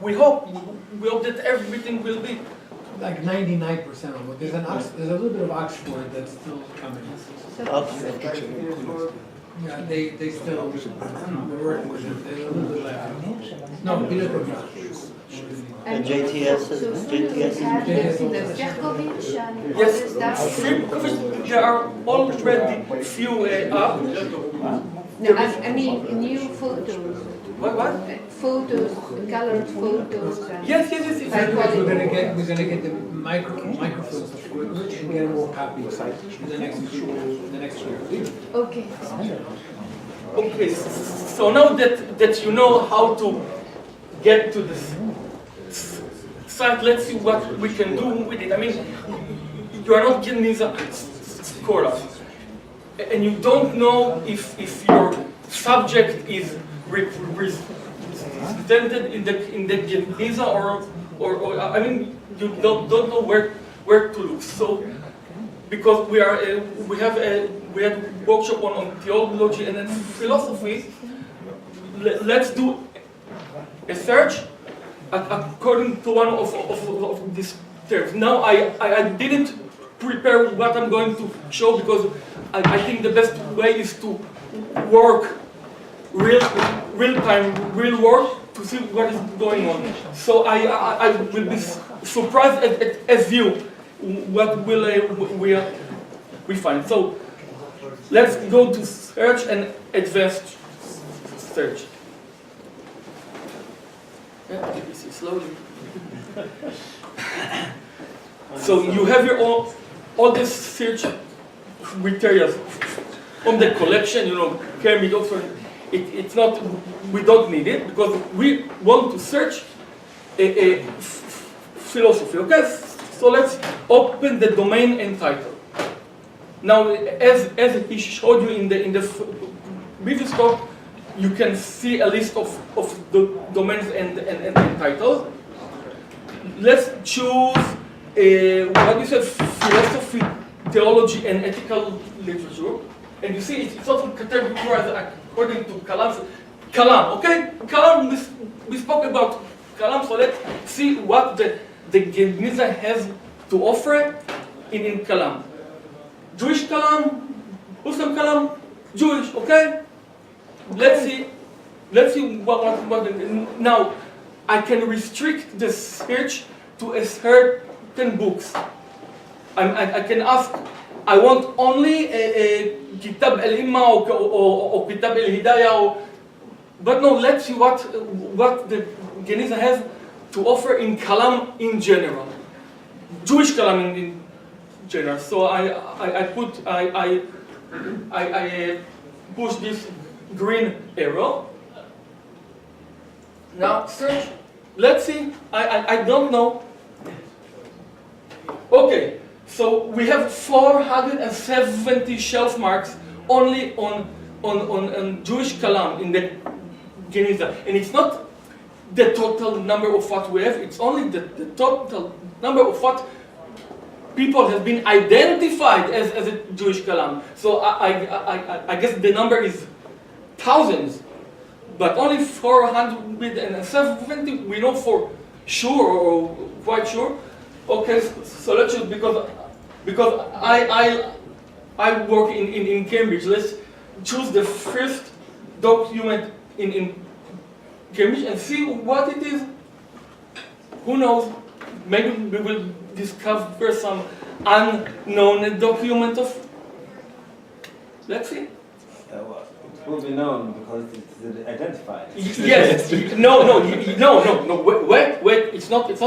we hope that everything will be. Like 99% of it. There's a little bit of Oxford that's still coming. Yeah, they still, we're working with it. There's a little bit left. No, we don't have. And JTS, So soon you have this in the Zerkovich and Yes, others there are already few up. No, I mean new photos. What? Photos, colored photos. And Yes. high quality. We're gonna get the microfilms of Friedberg and get more copies in the next year. Okay. Okay, so now that you know how to get to this site, let's see what we can do with it. I mean, you are not Genizah scholars, and you don't know if your subject is represented in the Genizah or I mean, you don't know where to look. So, because we had workshop on theology and then philosophy, let's do a search according to one of these terms. Now I didn't prepare what I'm going to show because I think the best way is to work real time, real work to see what is going on. So I will be surprised as you what will we find. So let's go to search and advanced search. Yeah, ABC slowly. So you have your all this search criteria on the collection, you know, Kermit, Oxford. It's not, we don't need it because we want to search a philosophy. Okay, so let's open the domain and title. Now, as he showed you in the previous talk, you can see a list of the domains and titles. Let's choose what we said, philosophy, theology, and ethical literature. And you see, it's often categorized according to Kalam, okay? Kalam, we spoke about Kalam, so let's see what the Genizah has to offer in Kalam. Jewish Kalam, Muslim Kalam, Jewish, okay? Let's see what now I can restrict the search to a certain books. I can ask, I want only a Kitab al-Imma or Kitab al-Hidayah, but no, let's see what the Genizah has to offer in Kalam in general. Jewish Kalam in general. So I push this green arrow. Now search. Let's see. I don't know. Okay. So we have 470 shelf marks only on Jewish Kalam in the Genizah, and it's not the total number of what we have. It's only the total number of what people have been identified as a Jewish Kalam. So I guess the number is thousands, but only 470 we know for sure or quite sure. Okay, so let's choose because I work in Cambridge. Let's choose the first document in Cambridge and see what it is. Who knows? Maybe we will discover some unknown document of. Let's see. It will be known because it's identified. Yes. No. Wait. It's not that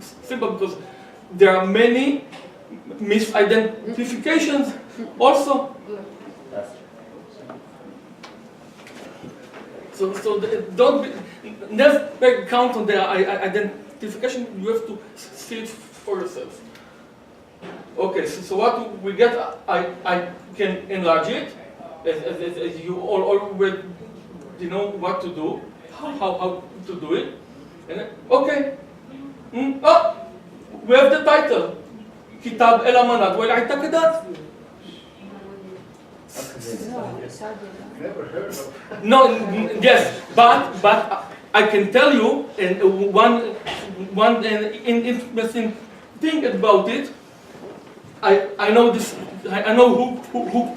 simple because there are many misidentifications also. So don't never count on the identification. You have to see it for yourself. Okay. So what we get, I can enlarge it. As you all already know what to do, how to do it. And okay. Oh, we have the title. Kitab El Amanat Wal I'taqadat. No, No, yes, but I can tell you, and one interesting thing about it. I know this. I know who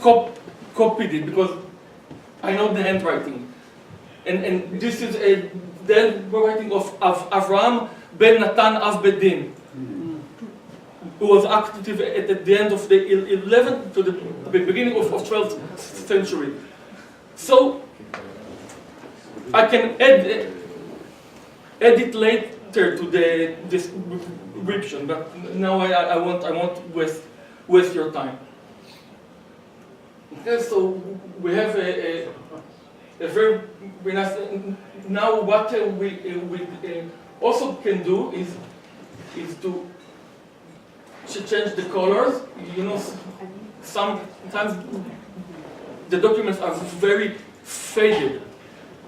copied it because I know the handwriting, and this is the handwriting of Avraham ben Natan Av Bedin, who was active at the end of the 11th to the beginning of 12th century. So I can add it later to the description, but now I won't waste your time. Okay, so we have a very nice. Now what we also can do is to change the colors. You know, sometimes the documents are very faded,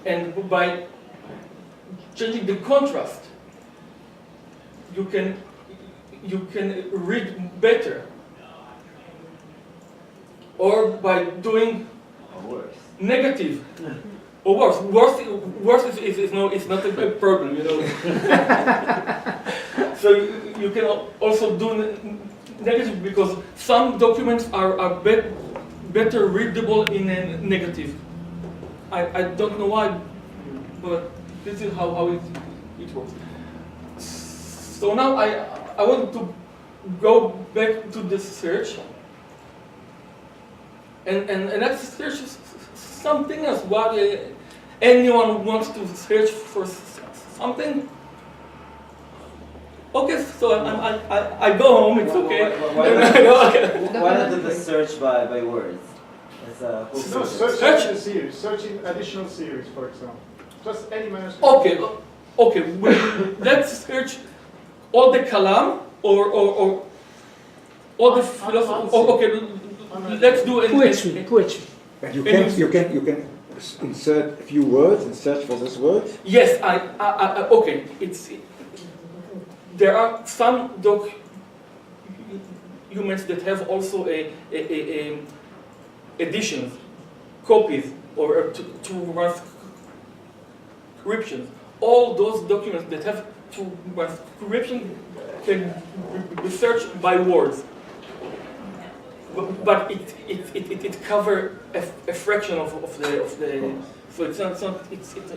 and by changing the contrast, you can read better. Or by doing negative, or worse. Worse is no, it's not a problem, you know. So you can also do negative because some documents are better readable in a negative. I don't know why, but this is how it works. So now I want to go back to the search. And let's search something else. What anyone wants to search for something? Okay, so I go home. It's okay. Why not do the search by words? No, search a series. Searching additional series, for example. Just any manuscript. Okay. Let's search all the kalam or all the philosophy. Okay. Let's do it. Poetry. But you can insert a few words and search for this word. Yes, okay. There are some documents that have also a editions, copies, or transcriptions. All those documents that have transcription can be searched by words. But it covers a fraction of the so it's not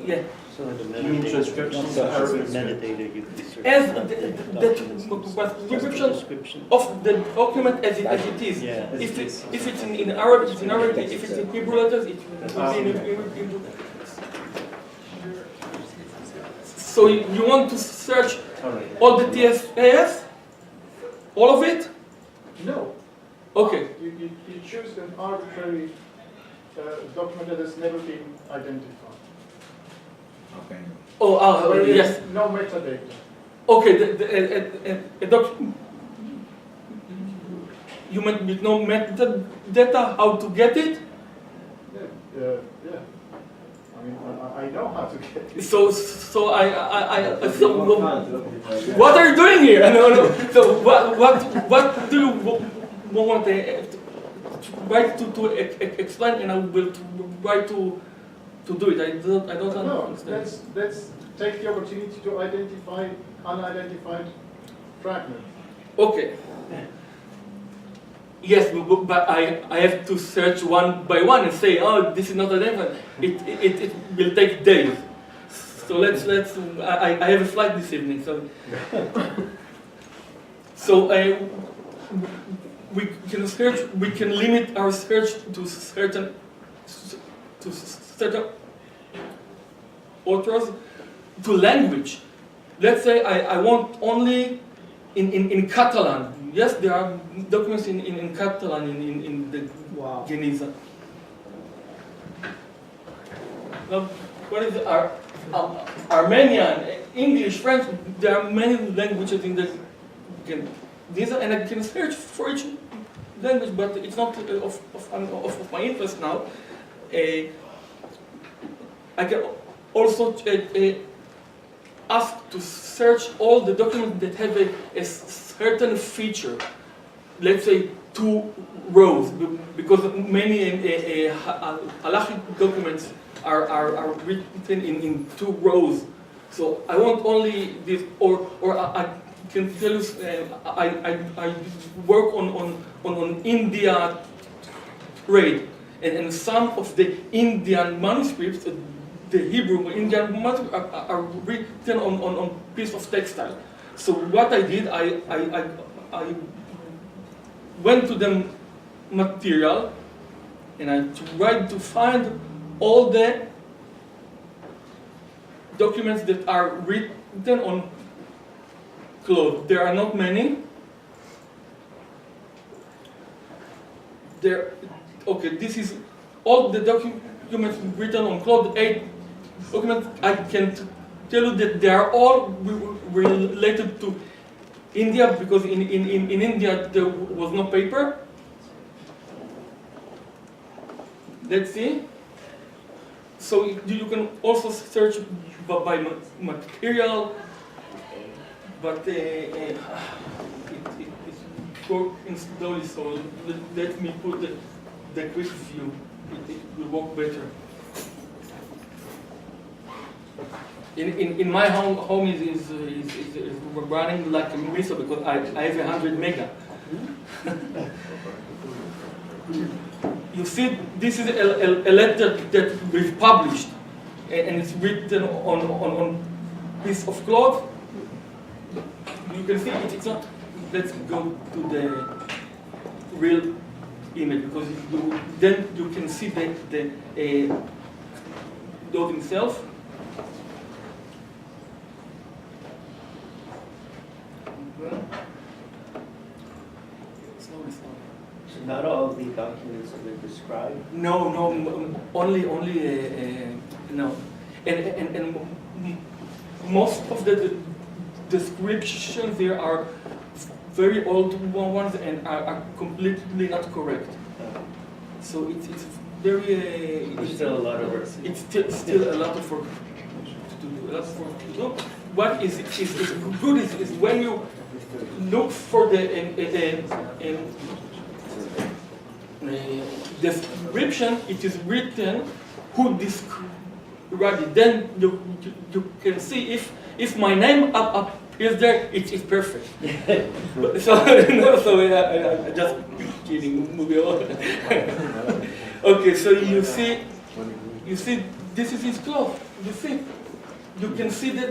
yeah. So the You mean transcriptions of Arabic? metadata you can search. As the description of the document as it is. Yeah. If it's in Arabic, it's in Arabic. If it's in Hebrew letters, it will be in Hebrew. So you want to search all the TSAS, all of it? No. Okay. You choose an arbitrary document that has never been identified. Okay. Where there yes. is no metadata. Okay, you meant with no metadata, how to get it? Yeah. I mean, I know how to get it. So what are you doing here? No. So what do you want to try to explain, and I will try to do it. I don't understand. Let's take the opportunity to identify unidentified fragments. Okay. Yes, but I have to search one by one and say, oh, this is not identified. It will take days. So let's. I have a flight this evening, so we can search. We can limit our search to certain authors, to language. Let's say I want only in Catalan. Yes, there are documents in Catalan in the Genizah. Now, what is Armenian, English, French? There are many languages in the Genizah, and I can search for each language, but it's not of my interest now. I can also ask to search all the documents that have a certain feature. Let's say 2 rows, because many halachic documents are written in 2 rows So I want only this, or I can tell you, I work on India trade, and some of the Indian manuscripts, the Hebrew Indian manuscripts are written on piece of textile. So what I did, I went to the material and I tried to find all the documents that are written on cloth. There are not many. Okay, this is all the documents written on cloth. 8 documents. I can tell you that they are all related to India, because in India there was no paper. Let's see. So you can also search by material, but it's working slowly, so let me put the quick view. It will work better. In my home is running like a miso, because I have 100 mega. You see, this is a letter that we've published, and it's written on piece of cloth. You can see it's not. Let's go to the real image, because then you can see the cloth itself. Slowly. So not all of the documents have been described? No, only no, and most of the descriptions there are very old ones and are completely not correct. So it's very. There's still a lot of work. It's still a lot of work to do. What is good is when you look for the description, it is written who described it. Then you can see if my name appears there, it is perfect. So I just kidding. Moving on. Okay, so you see, this is his cloth. You see, you can see the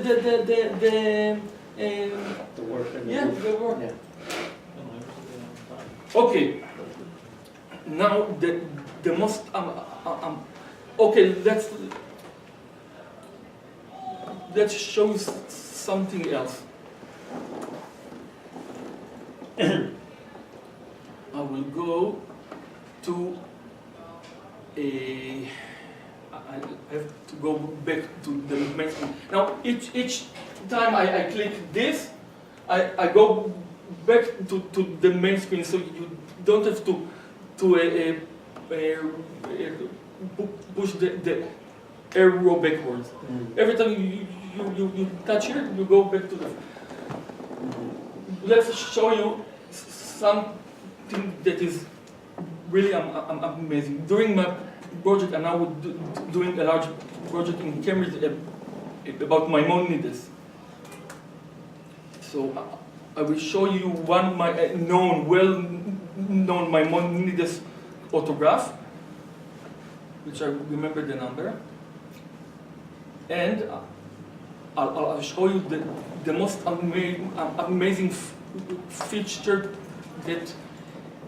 work and the work. Yeah. Okay. Now the most okay, let's show you something else. I will go to I have to go back to the main screen. Now each time I click this, I go back to the main screen, so you don't have to push the arrow backwards. Every time you touch here, you go back to the. Let's show you something that is really amazing. During my project, I'm now doing a large project in Cambridge about Maimonides. So I will show you one my well-known Maimonides autograph, which I remember the number, and I'll show you the most amazing feature that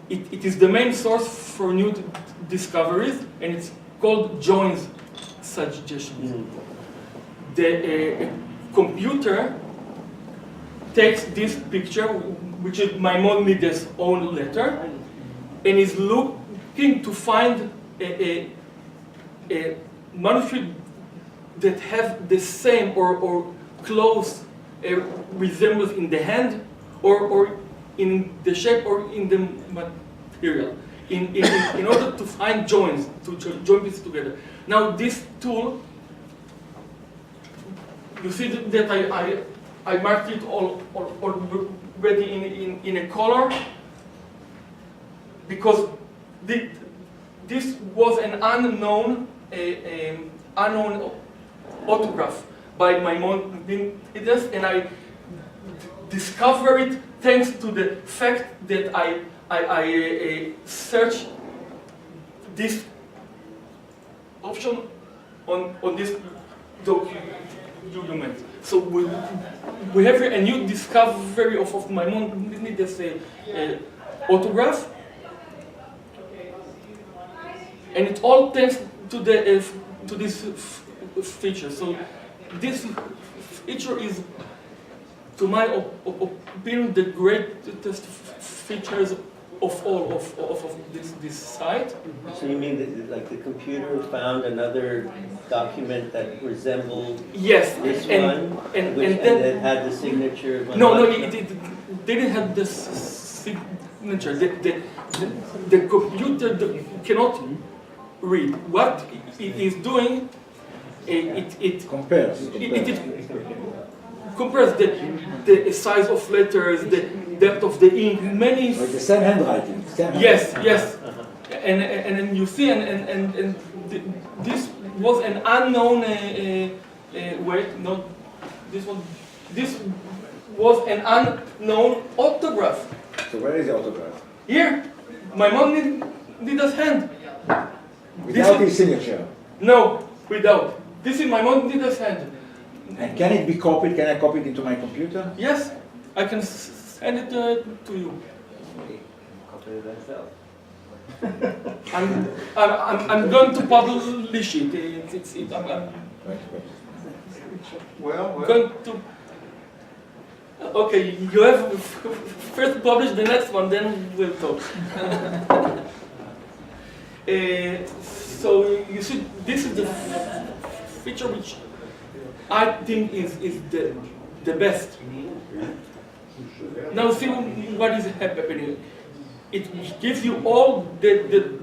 it is the main source for new discoveries, and it's called joins suggestions. The computer takes this picture, which is Maimonides' own letter, and is looking to find a manuscript that have the same or close resemblance in the hand, or in the shape, or in the material, in order to find joins, to join pieces together. Now this tool, you see that I marked it already in a color, because this was an unknown autograph by Maimonides, and I discover it thanks to the fact that I search this option on this document. So we have here a new discovery of Maimonides' autograph, and it all thanks to this feature. So this feature is, to my opinion, the greatest features of all of this site. So you mean that like the computer found another document that resembled Yes, this and one, and and it had the signature of no, another? it didn't have the signature. The computer cannot read. What it is doing, it Compares. compares the size of letters, the depth of the ink, many. Like the same handwriting. Yes, yes, and then you see, and this was an unknown. Wait, no, this was an unknown autograph. So where is the autograph? Here, my mom did a hand. Without his signature. No, without. This is my mom did a hand. And can it be copied? Can I copy it into my computer? Yes, I can send it to you. Copy it myself. I'm going to publish it. I'm Well, going to. Okay, you have first publish the next one, then we'll talk. So you see, this is the feature which I think is the best. Now see what is happening. It gives you all the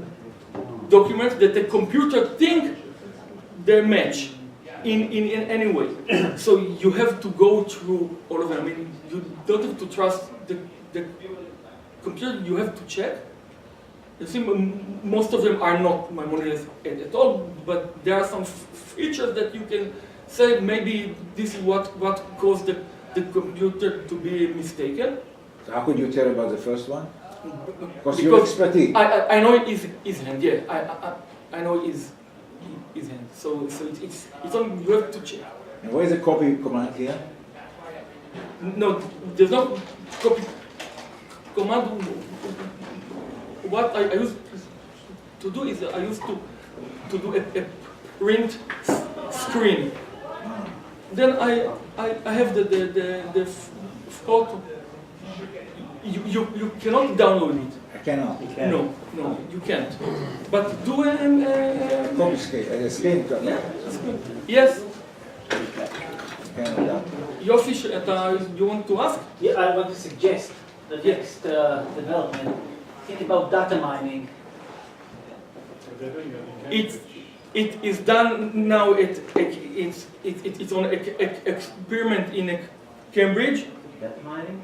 documents that the computer think they match in any way. So you have to go through all of them. I mean, you don't have to trust the computer, you have to check. You see, most of them are not Maimonides at all, but there are some features that you can say maybe this is what caused the computer to be mistaken. So how could you tell about the first one? Because your expertise. I know it is hand, yeah. I know it is hand. So it's on, you have to check. And where is the copy command here? No, there's no copy command. What I used to do is I used to do a print screen. Then I have the photo. You cannot download it. I cannot. No, you can't. But do a Copy screen. yes. Cannot. Yossi, you want to ask? Yeah, I want to suggest the next development. Think about data mining. It is done now. It's on experiment in Cambridge. Data mining?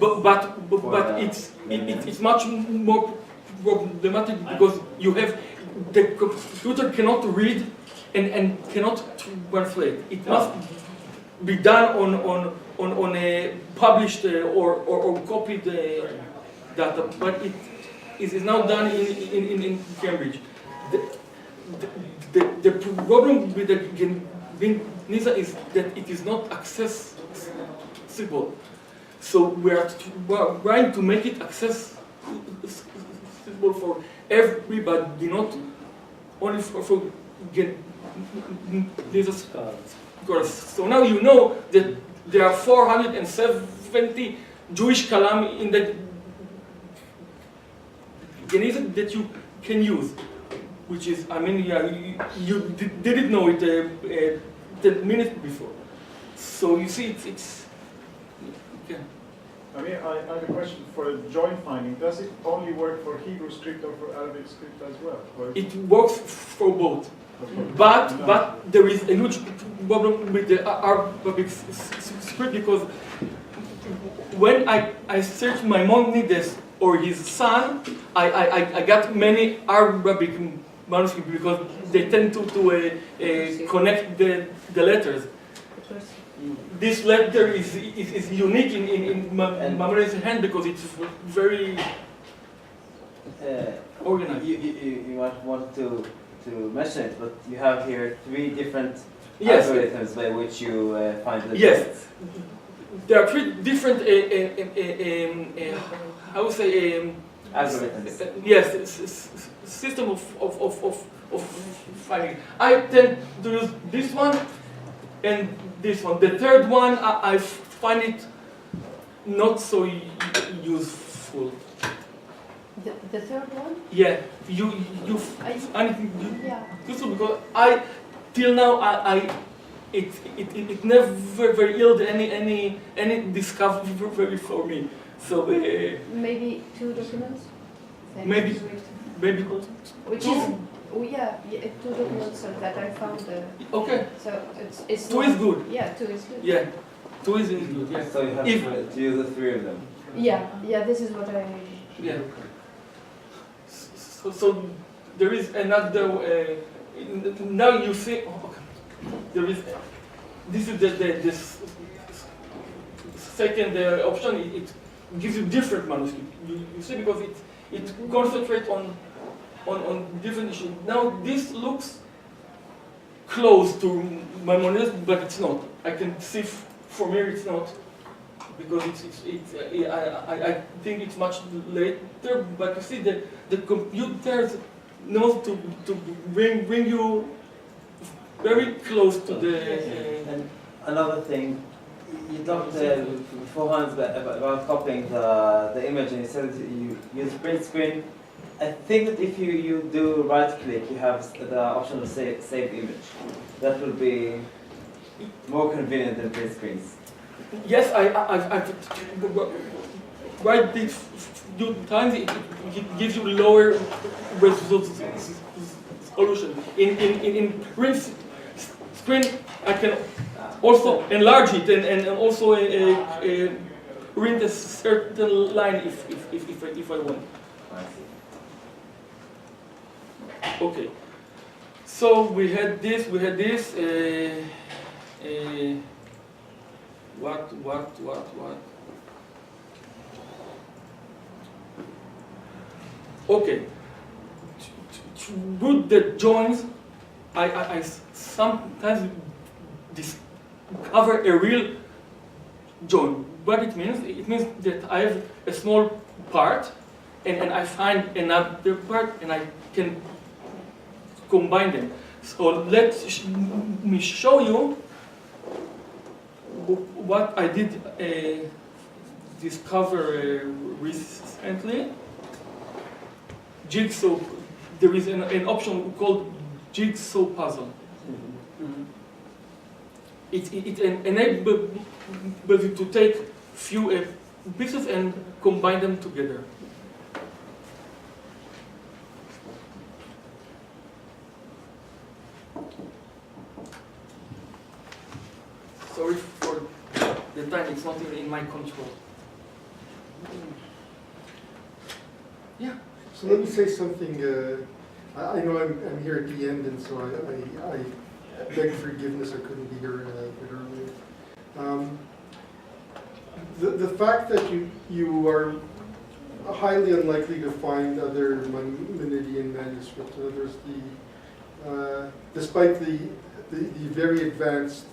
But it's much more problematic because you have the computer cannot read and cannot translate. It must be done on a published or copied data, but it is now done in Cambridge. The problem with the Genizah is that it is not accessible. So we are trying to make it accessible for everybody, not only for Genizah scholars. So now you know that there are 470 Jewish kalam in the Genizah that you can use, which is, I mean, yeah, you didn't know it 10 minutes before. So you see, it's yeah. I mean, I have a question for a joint finding. Does it only work for Hebrew script or for Arabic script as well? Or It works for both. But there is a huge problem with the Arabic script because when I searched Maimonides or his son, I got many Arabic manuscripts because they tend to connect the letters. This letter is unique in Maimonides' hand because it's very organized. You might want to mention it, but you have here 3 different Yes. algorithms by which you find the Yes. joints. There are 3 different, how would say, Algorithms. yes, system of finding. I tend to use this one and this one. The third one, I find it not so useful. The third one? Yeah, you find it Yeah. useful because till now it never very yielded any discovery for me. So Maybe 2 documents? maybe Which two. is, oh yeah, 2 documents that I found. Okay, So it's 2 is not- good. Yeah, 2 is good. Yeah, 2 is good. Yeah. So you have If- to use the 3 of them. Yeah, this is what I. Yeah. So there is another. Now you see. Oh, okay. There is. This is the second option. It gives you different manuscript. You see because it concentrates on different issues. Now this looks close to Maimonides, but it's not. I can see from here it's not. Because I think it's much later, but you see the computers know to bring you very close to the. And another thing, you talked beforehand about copying the image, and you said that you use print screen. I think that if you do right click, you have the option to save image. That will be more convenient than print screens. Yes, I've tried this few times. It gives you lower resolution. In print screen, I can also enlarge it and also print a certain line if I want. Okay. So we had this. What? Okay. To put the joints, I sometimes discover a real joint. What it means? It means that I have a small part, and I find another part, and I can combine them. So let me show you what I did discover recently. Jigsaw. There is an option called jigsaw puzzle. It enables you to take few pieces and combine them together. Sorry for the time, it's not in my control. Yeah. So let me say something. I know I'm here at the end, and so I beg forgiveness. I couldn't be here a bit earlier. The fact that you are highly unlikely to find other Maimonidean manuscripts. In other words, despite the very advanced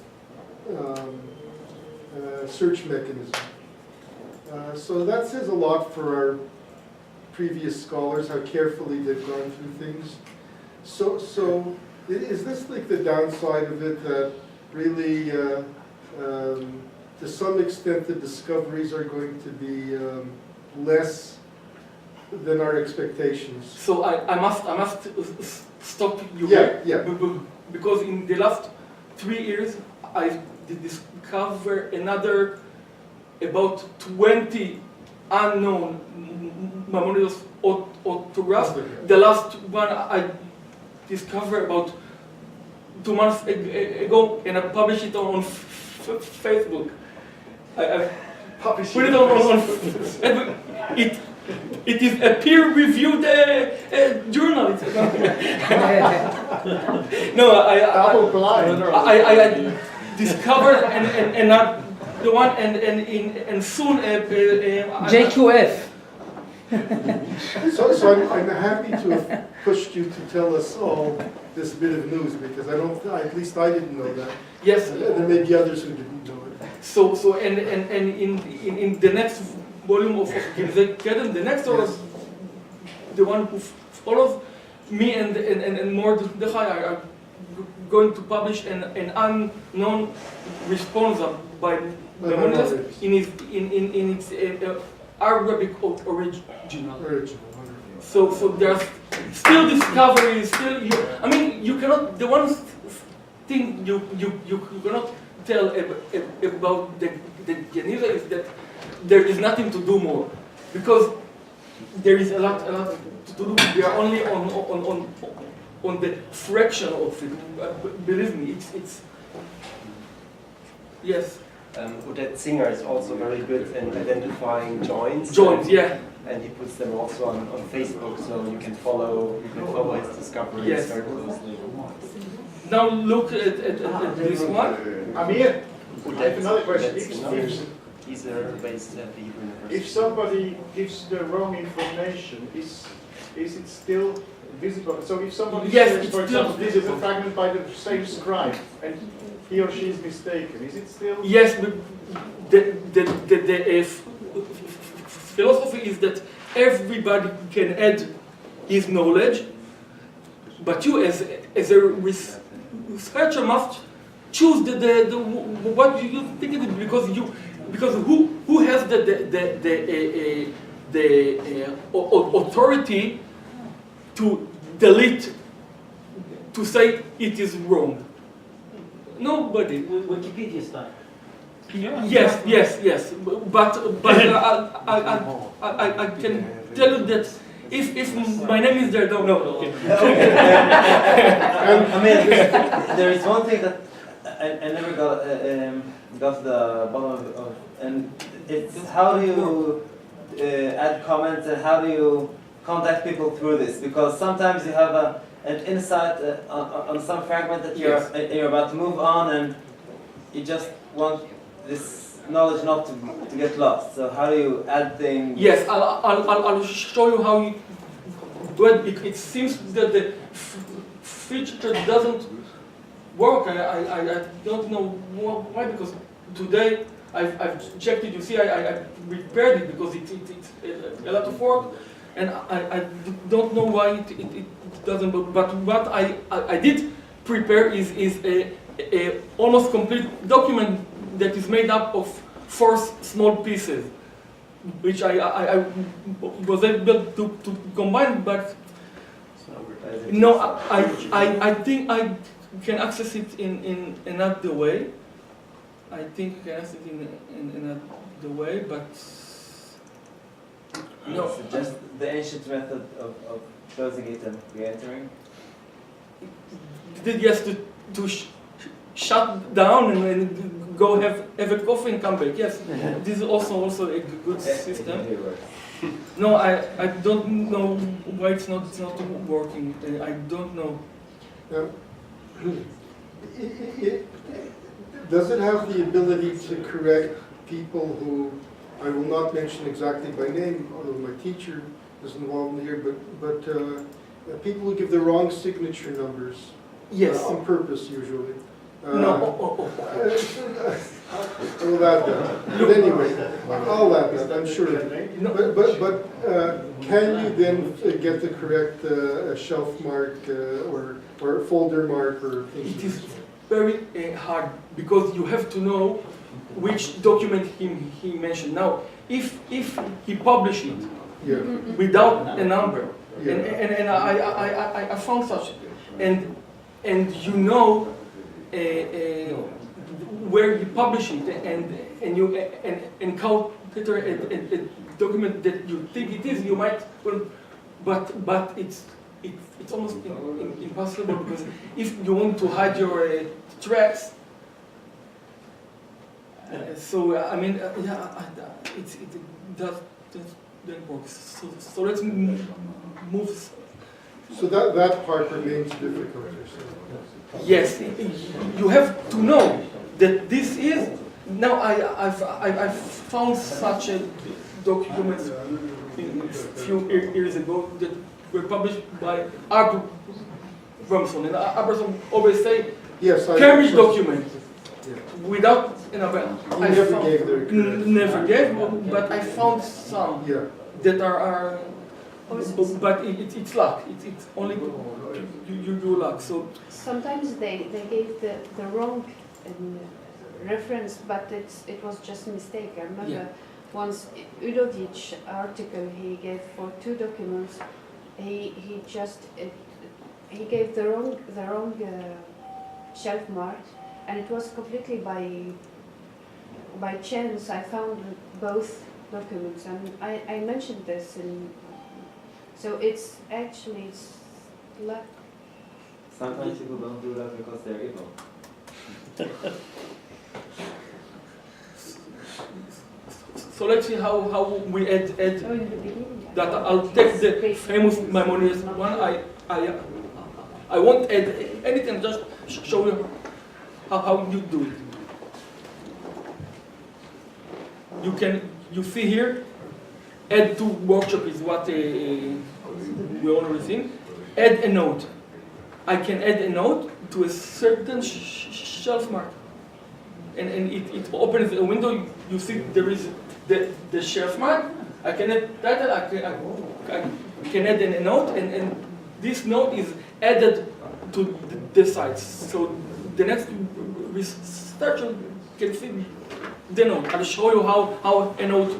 search mechanism. So that says a lot for our previous scholars, how carefully they've gone through things. So is this like the downside of it, that really, to some extent, the discoveries are going to be less than our expectations? So I must stop you Yeah, here. yeah. Because in the last 3 years, I did discover another about 20 unknown Maimonides autographs. The last one I discovered about 2 months ago, and I published it on Facebook. I published it on Facebook. It is a peer-reviewed journal. No, Double blind. I discovered and not the one and soon JQF. So I'm happy to have pushed you to tell us all this bit of news, because at least I didn't know that. yes. There may be others who didn't know it. So in the next volume of Genizah, the next or the one who follows, me and more the high are going to publish an unknown response by Maimonides in its Arabic original. So there's still discovery, I mean, you cannot, the one thing you cannot tell about the Genizah is that there is nothing to do more, because there is a lot to do. We are only on the fraction of it. Believe me, it's yes. That Singer is also very good in identifying joins. Joins, yeah. And he puts them also on Facebook, so you can follow his discoveries Yes. very closely. Now look at this one. Amir, I have another question. That's another teaser based at the Hebrew University. If somebody gives the wrong information, is it still visible? So if somebody Yes, says, it's for still example, this is a visible. fragment by the same scribe, and he or she is mistaken, is it still? Yes, but the philosophy is that everybody can add his knowledge, but you as a researcher must choose the what you think it is, because who has the authority to delete, to say it is wrong? Nobody. Wikipedia style. Yes. But I can tell you that if my name is there, no. Okay. I mean, there is one thing that I never got to the bottom of, and it's how do you add comments and how do you contact people through this? Because sometimes you have an insight on some fragment that you're about to move on, and you just want this knowledge not to get lost. So how do you add things? Yes, I'll show you how you do it. It seems that the feature doesn't work. I don't know why, because today I've checked it. You see, I prepared it because it's a lot of work, and I don't know why it doesn't work. But what I did prepare is a almost complete document that is made up of 4 small pieces, which I was able to combine, but no, I think I can access it in another way. I think I can access it in another way, but no. So just the ancient method of closing it and re-entering? Yes, to shut down and go have a coffee and come back. Yes, this is also a good system. No, I don't know why it's not working. I don't know. Does it have the ability to correct people who, I will not mention exactly by name, although my teacher is involved in here, but people who give the wrong signature numbers? Yes. On purpose, usually. No. I'll add that. But anyway, I'll add that, I'm sure. But can you then get the correct shelf mark or folder mark or things? It is very hard, because you have to know which document he mentioned. Now, if he published it without a number, and I found such, and you know where you publish it, and you encounter a document that you think it is, you might, but it's almost impossible, because if you want to hide your tracks, so I mean, it does then works. So let's move. So that part remains difficult, you're saying? Yes, you have to know that this is. Now I've found such a document a few years ago that were published by Abramson, and Abramson always say, Yes, Cambridge document without Annabelle. He never gave their Never gave, but I found some Yeah. that are but it's luck. It's only you luck. So Sometimes they gave the wrong reference, but it was just a mistake. I remember once Udovic article he gave for 2 documents, he gave the wrong shelf mark, and it was completely by chance I found both documents, and I mentioned this in. So it's luck. Sometimes people don't do that because they're evil. So let's see how we add Oh, in the beginning. that. I'll take the famous Maimonides one. I won't add anything. Just show you how you do it. You see here, add to workshop is what we already think. Add a note. I can add a note to a certain shelf mark. And it opens a window, you see there is the shelf mark. I can add title, I can add a note, and this note is added to the sites. So the next researcher can see the note. I'll show you how a note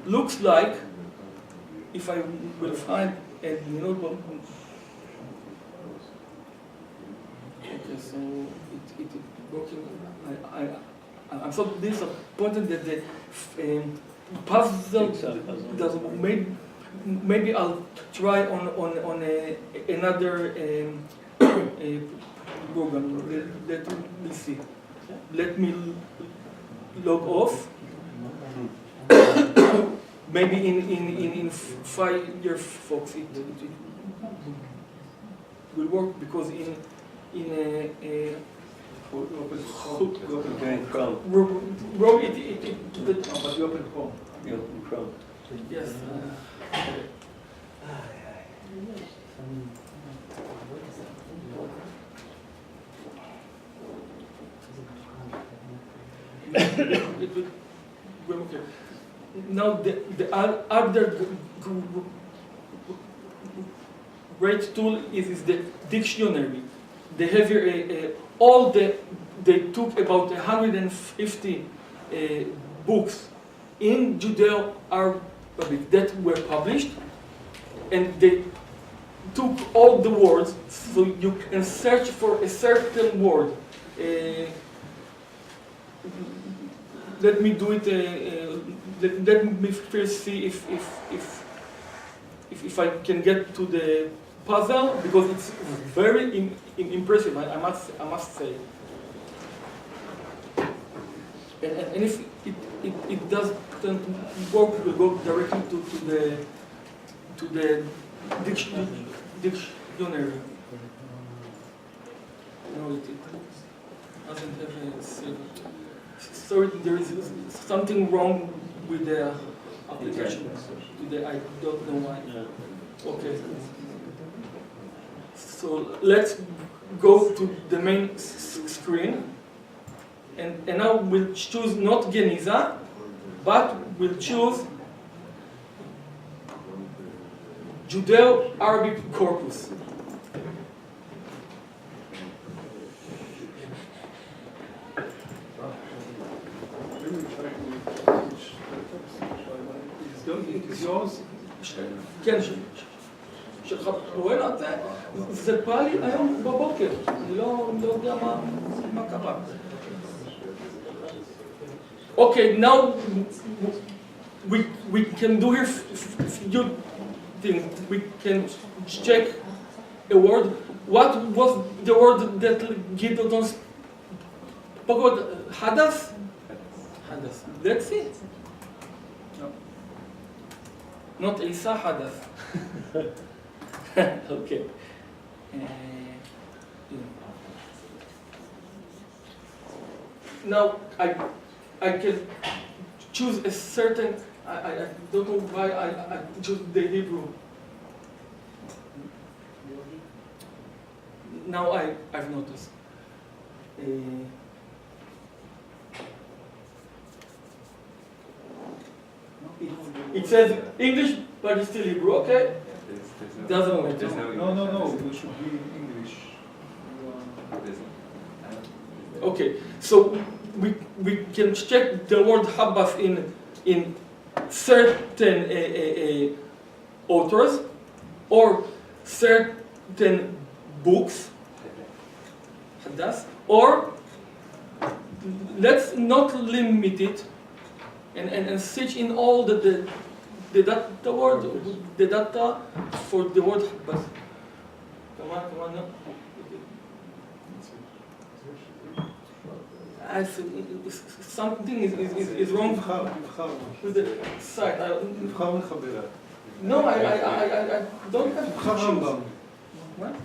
looks like if I will find a notebook. Okay, so it's working. I'm so disappointed that the puzzle doesn't. Maybe I'll try on another program. Let me see. Let me log off. Maybe in Firefox it will work, because in During Chrome. Rob it But you open Chrome. You open Chrome. yes. It will go okay. Now the other great tool is the dictionary. They have here they took about 150 books in Judeo-Arabic that were published, and they took all the words, so you can search for a certain word. Let me do it. Let me first see if I can get to the puzzle, because it's very impressive. I must say. And if it doesn't work, we'll go directly to the dictionary. No, it doesn't have a save. Sorry, there is something wrong with the application. Today, I don't know why. Okay. So let's go to the main screen. And now we'll choose not Genizah, but we'll choose Judeo-Arabic corpus. Is yours? כן, שלך רואה לה, זה פעל לי היום בבוקר, אני לא יודע מה קרה. Okay, now we can do here few things. We can check a word. What was the word that Gideon spoke about? Hadass? Hadass. Let's see. not Isa Hadath. Okay. Now I can choose a certain. I don't know why I choose the Hebrew. Now I've noticed. It says English, but it's still Hebrew. Okay. Doesn't matter. No, it should be in English. Okay, so we can check the word Habbas in certain authors or certain books, Hadas, or let's not limit it and search in all the data for the word Habbas. Come on, no. Something is wrong with the site. No, I don't have to choose. What?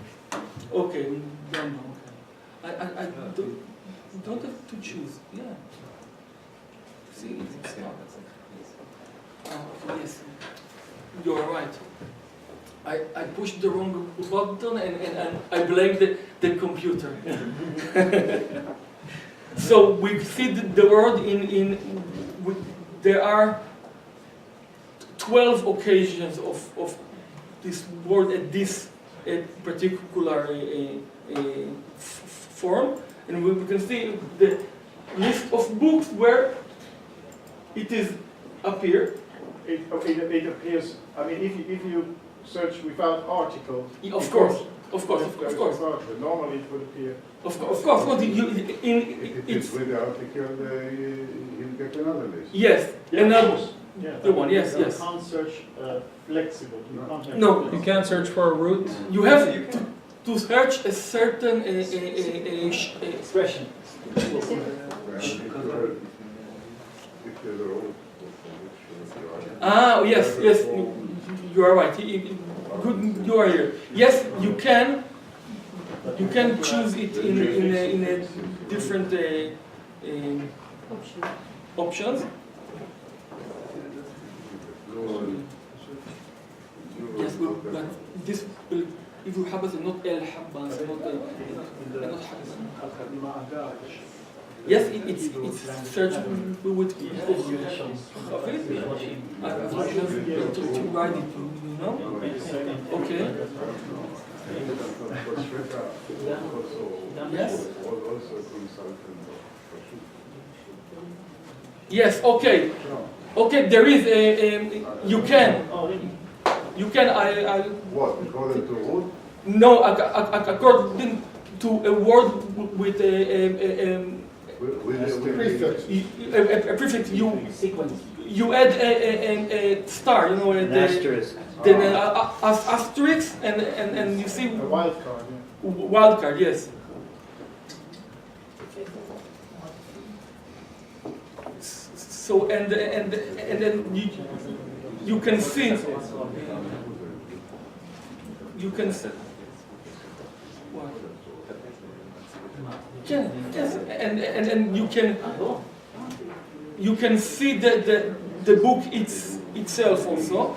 Okay, Rambam. Okay. I don't have to choose. Yeah. See, it's not. Yes, you're right. I pushed the wrong button and I blame the computer. So we see the word there are 12 occasions of this word at this particular form, and we can see the list of books where it is appear. It appears. I mean, if you search without article, Of course. Normally it would appear. Of course. It's with the article, you get another list. yes, Yeah, another of course. Yeah, the one. Yes. You can't search flexible. You can't have No. You can't search for a root. You have to search a certain Expression. yes, you are right. Good, you are here. Yes, you can choose it in a different options. Yes, but this will, if you have not El Habba, not Habba. Yes, it's searched with I have to write it, you know? Okay. Yes? Yes, okay. Okay, there is you can, What, according to root? no, according to a word with With the prefix. a prefix, Sequence. you add a star, you know, An asterisk. then asterisk, and you see a wild card. Yeah. wildcard, yes. So and then you can see what? Yeah, yes, and you can see the book itself also.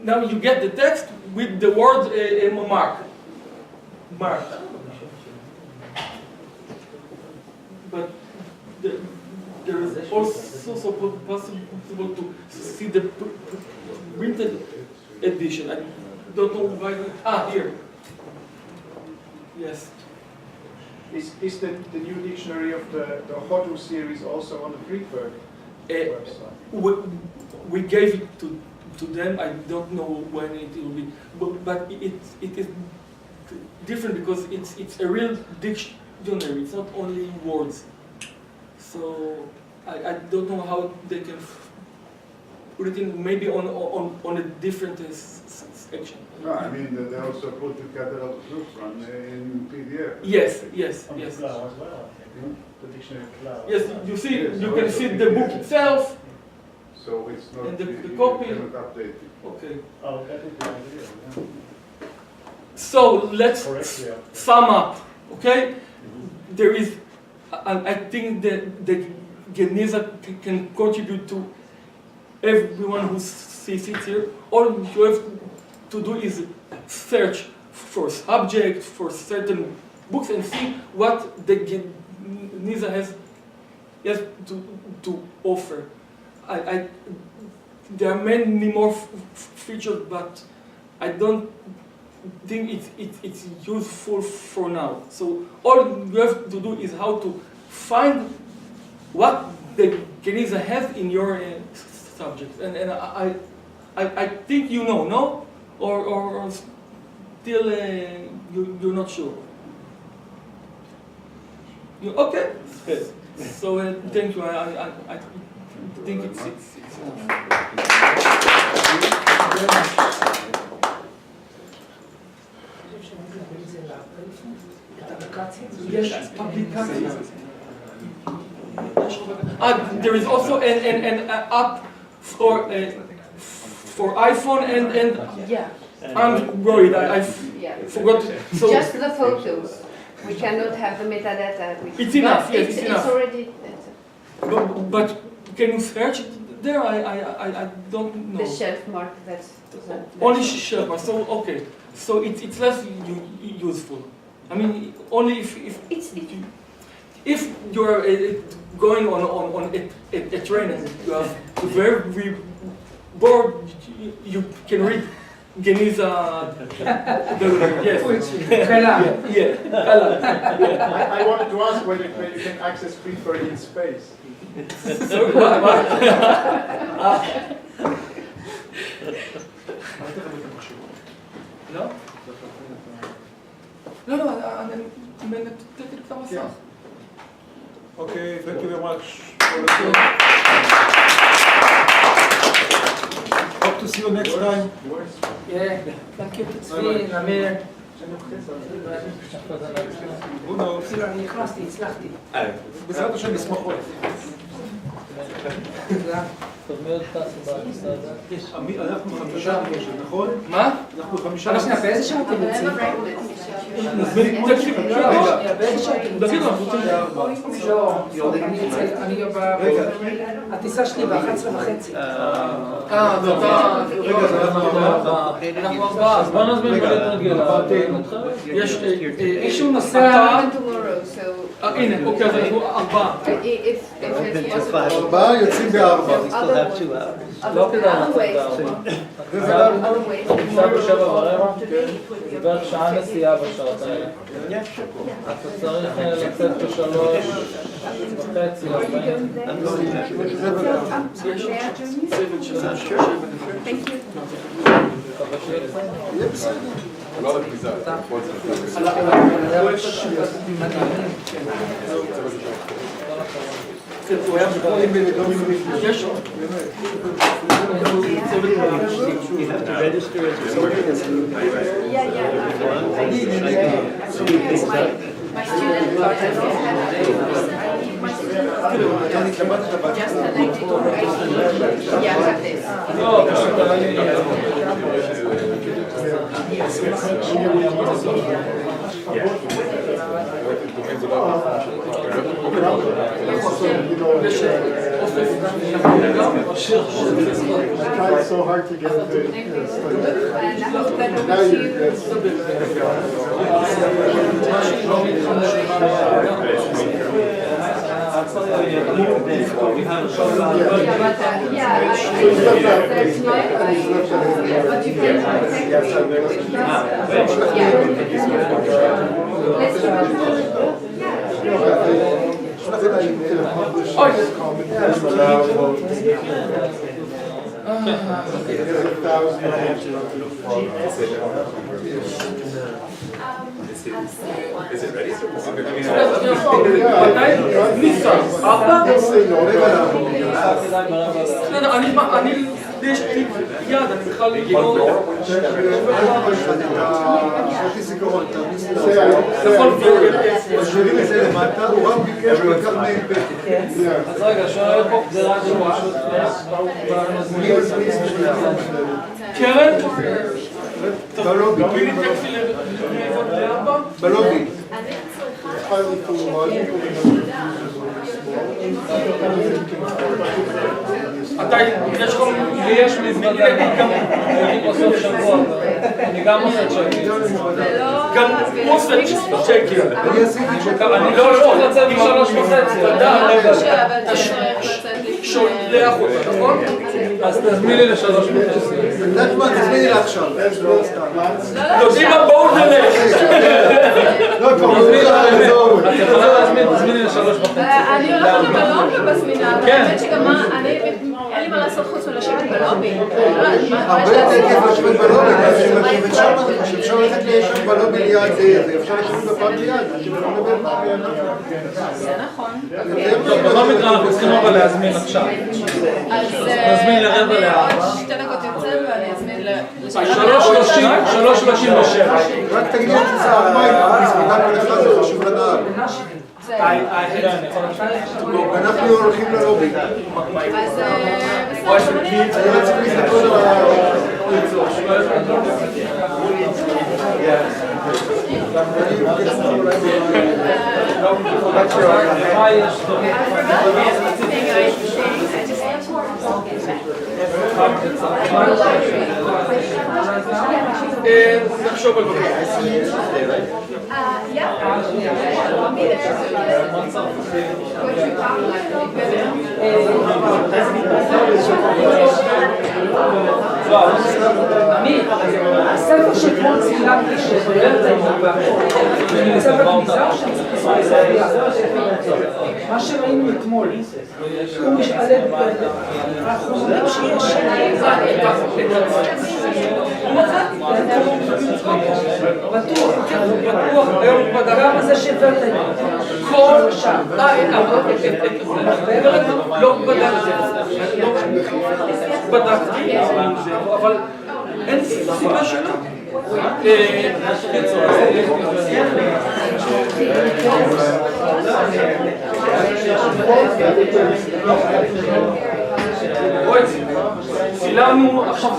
Now you get the text with the word mark. But there is also possible to see the printed edition. I don't know why. Here. Yes. Is the new dictionary of the Hodu series also on the Friedberg website? We gave it to them. I don't know when it will be, but it is different because it's a real dictionary. It's not only words. So I don't know how they can put it in. Maybe on a different section. No, I mean, they also put the catalog proofs in PDF. Yes, yes, On the yes. cloud as well, I think. The dictionary cloud. Yes, you see, you can see the book itself. So it's not, And the you copy- cannot update it. Okay. Oh, that would be ideal, yeah. So let's Correct, yeah. sum up, okay? There is, I think that the Genizah can contribute to everyone who sees it here. All you have to do is search for subjects, for certain books, and see what the Genizah has to offer. There are many more features, but I don't think it's useful for now. So all you have to do is how to find what the Genizah has in your subject, and I think you know, no, or still you're not sure. Okay. So thank you. I think it's there is also an app for iPhone and Yeah, Android. I yeah. forgot. So Just the photos. We cannot have the metadata. It's enough, But yes, it's enough. already, but can you search it there? I don't know. the shelf mark, that's. Only shelf. So okay. So it's less useful. I mean, only if you're going on a train and you are very bored, you can read Genizah. Yes. Yeah. I wanted to ask whether you can access Friedberg in space. Sorry, what? No? No, אני מנתק את המסך. Okay, thank you very much. Hope to see you next time. Yeah, thank you, צבי, נמיר. Who knows? אפילו אני נכנסתי, הצלחתי. בעזרת השם נשמחות. אנחנו 5 נכון? מה? אנחנו 5. אבל שנייה, באיזה שירותים יוצאים? נזמין טקסים. באיזה שירותים יוצאים? לא, אני הטיסה שלי ב-11:30. רגע, זה אנחנו 4, אז בוא נזמין בלהתרגל. יש מישהו נוסע... הנה, אוקיי, אז אנחנו 4. ארבעה יוצאים ב4. We still have 2 hours. לא כדאי נמצא ב7:15, זה בערך שעה נסיעה בשעות האלה. אתה צריך לצאת ב3:30, 40. You have to register as a student. My student card, I don't have my student card. Just an ID. Yeah, I have this. I tried so hard to get into now But you can Is it ready? ניסה. They'll say no. אני יש תיק יד, אני בכלל לא... משאירים את זה למטה, הוא רק ביקש לקח מהם פתק. אז רגע, שואל פה גזירה של פשוט... קרן? בלובי. בלובי. אתה, יש כל מיני... יש מזוודה, אני בסוף שבוע, אני גם עושה צ'קים. גם הוא עושה צ'קים. אני עשיתי צ'ק. אני לא צריך לצאת ב3:30. אתה שולח אותה, נכון? אז תזמין לי ל3:30. נתמן, תזמיני לה עכשיו. יודעים מה? בואו נלך. לא, כבר תזמיני לה לאזור. את יכולה להזמין לי ל3:30. אני הולכת לבלון ובזמינה, האמת שגם אין לי מה לעשות חוץ מלשבת בלובי. הרבה יותר כיף לשבת בלובי, אפשר ללכת לישב בלובי ליד זה, אפשר לשבת בפעם ליד. זה נכון. בכל מקרה אנחנו צריכים אבל להזמין עכשיו. נזמין ל15:45. עוד 2 דקות יוצא ואני אזמין ל3:37. רק תגידי את זה, מה מספידה כל אחד, זה חשוב לדעת. אנחנו הולכים ללובי. אז בסדר, אני רציתי להסתכל נחשוב על בקר. הספר שכבר צילמתי שבאמת אני נמצא בכניסה מה שראינו אתמול הוא משתלב החומרים שיש בטוח גם הזה שהבאת כל שם. לא בדקתי, אבל אין סיבה שלא. צילמנו עכשיו